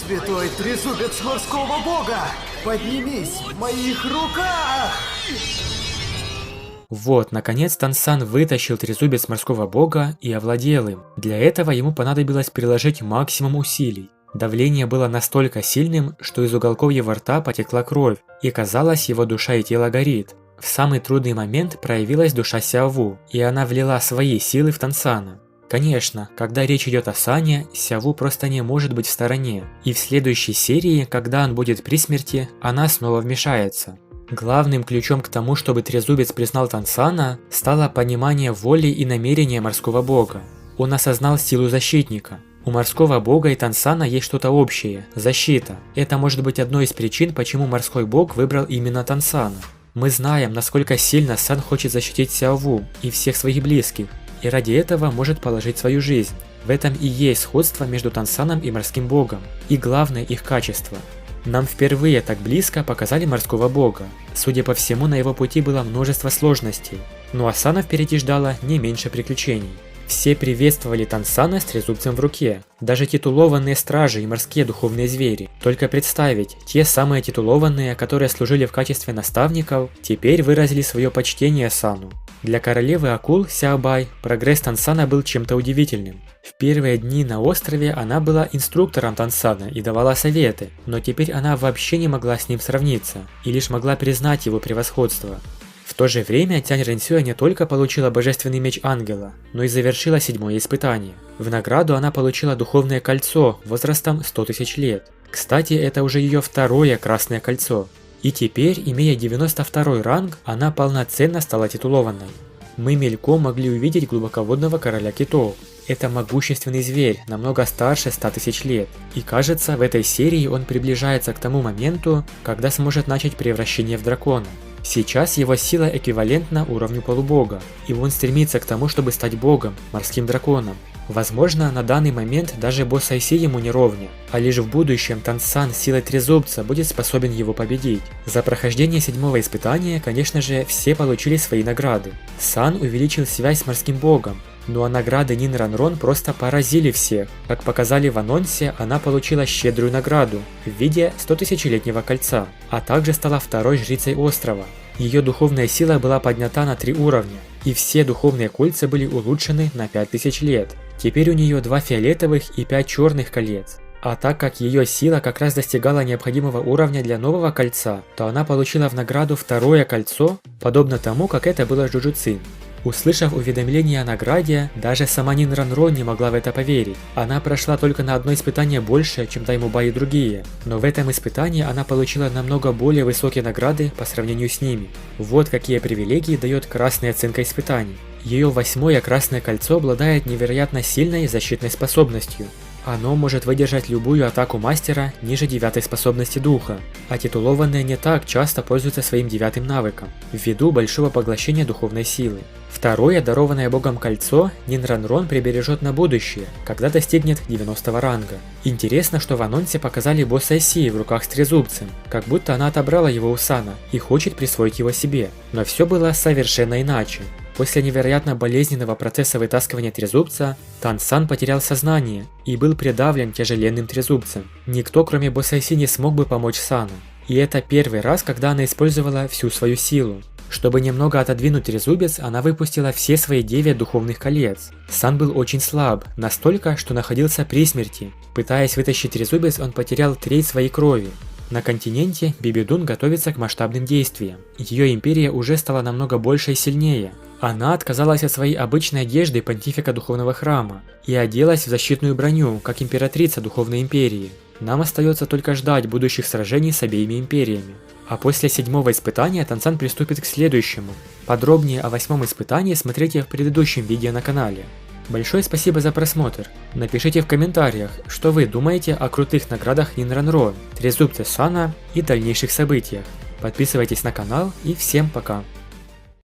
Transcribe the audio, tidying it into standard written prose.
Святой трезубец морского бога! Поднимись в моих руках! Вот, наконец Тансан вытащил трезубец морского бога и овладел им. Для этого ему понадобилось приложить максимум усилий. Давление было настолько сильным, что из уголков его рта потекла кровь, и казалось, его душа и тело горит. В самый трудный момент проявилась душа Сяову, и она влила свои силы в Тансана. Конечно, когда речь идет о Сане, Сяову просто не может быть в стороне, и в следующей серии, когда он будет при смерти, она снова вмешается. Главным ключом к тому, чтобы трезубец признал Тансана, стало понимание воли и намерения морского бога. Он осознал силу защитника. У морского бога и Тансана есть что-то общее – защита. Это может быть одной из причин, почему морской бог выбрал именно Тансана. Мы знаем, насколько сильно Сан хочет защитить Сяову и всех своих близких, и ради этого может положить свою жизнь. В этом и есть сходство между Тансаном и морским богом, и главное их качество. Нам впервые так близко показали морского бога. Судя по всему, на его пути было множество сложностей, но Сана впереди ждала не меньше приключений. Все приветствовали Тансана с трезубцем в руке, даже титулованные стражи и морские духовные звери. Только представить, те самые титулованные, которые служили в качестве наставников, теперь выразили свое почтение Сану. Для королевы акул Сяобай прогресс Тансана был чем-то удивительным. В первые дни на острове она была инструктором Тансана и давала советы, но теперь она вообще не могла с ним сравниться и лишь могла признать его превосходство. В то же время Тянь Рэнсюэ не только получила божественный меч ангела, но и завершила 7-е испытание. В награду она получила духовное кольцо возрастом 100 тысяч лет. Кстати, это уже ее 2-е красное кольцо. И теперь, имея 92-й ранг, она полноценно стала титулованной. Мы мельком могли увидеть глубоководного короля китов. Это могущественный зверь, намного старше 100 тысяч лет. И кажется, в этой серии он приближается к тому моменту, когда сможет начать превращение в дракона. Сейчас его сила эквивалентна уровню полубога, и он стремится к тому, чтобы стать богом, морским драконом. Возможно, на данный момент даже босс Айси ему не ровня, а лишь в будущем Тансан силой трезубца будет способен его победить. За прохождение 7-го испытания, конечно же, все получили свои награды. Сан увеличил связь с морским богом, ну а награды Нин Ранрон просто поразили всех. Как показали в анонсе, она получила щедрую награду в виде 100-тысячелетнего кольца, а также стала 2-й жрицей острова. Ее духовная сила была поднята на 3 уровня, и все духовные кольца были улучшены на 5000 лет. Теперь у нее 2 фиолетовых и 5 черных колец. А так как ее сила как раз достигала необходимого уровня для нового кольца, то она получила в награду 2-е кольцо, подобно тому, как это было с Джуджуцин. Услышав уведомление о награде, даже сама Нин Ранрон не могла в это поверить. Она прошла только на одно испытание больше, чем Таймуба и другие, но в этом испытании она получила намного более высокие награды по сравнению с ними. Вот какие привилегии дает красная оценка испытаний. Ее 8-е красное кольцо обладает невероятно сильной защитной способностью. Оно может выдержать любую атаку мастера ниже 9-й способности духа, а титулованные не так часто пользуются своим 9-м навыком, ввиду большого поглощения духовной силы. 2-е дарованное богом кольцо Нин Ранрон прибережет на будущее, когда достигнет 90-го ранга. Интересно, что в анонсе показали босса Айси в руках с трезубцем, как будто она отобрала его у Сана и хочет присвоить его себе, но все было совершенно иначе. После невероятно болезненного процесса вытаскивания трезубца, Тансан потерял сознание и был придавлен тяжеленным трезубцем. Никто, кроме босса Айси, не смог бы помочь Сану. И это первый раз, когда она использовала всю свою силу. Чтобы немного отодвинуть трезубец, она выпустила все свои 9 духовных колец. Сан был очень слаб, настолько, что находился при смерти. Пытаясь вытащить трезубец, он потерял треть своей крови. На континенте Бибидун готовится к масштабным действиям. Ее империя уже стала намного больше и сильнее. Она отказалась от своей обычной одежды понтифика Духовного Храма и оделась в защитную броню, как императрица Духовной Империи. Нам остается только ждать будущих сражений с обеими империями. А после 7-го испытания Тансан приступит к следующему. Подробнее о 8-м испытании смотрите в предыдущем видео на канале. Большое спасибо за просмотр. Напишите в комментариях, что вы думаете о крутых наградах Нин Ранрон, трезубце Сана и дальнейших событиях. Подписывайтесь на канал и всем пока.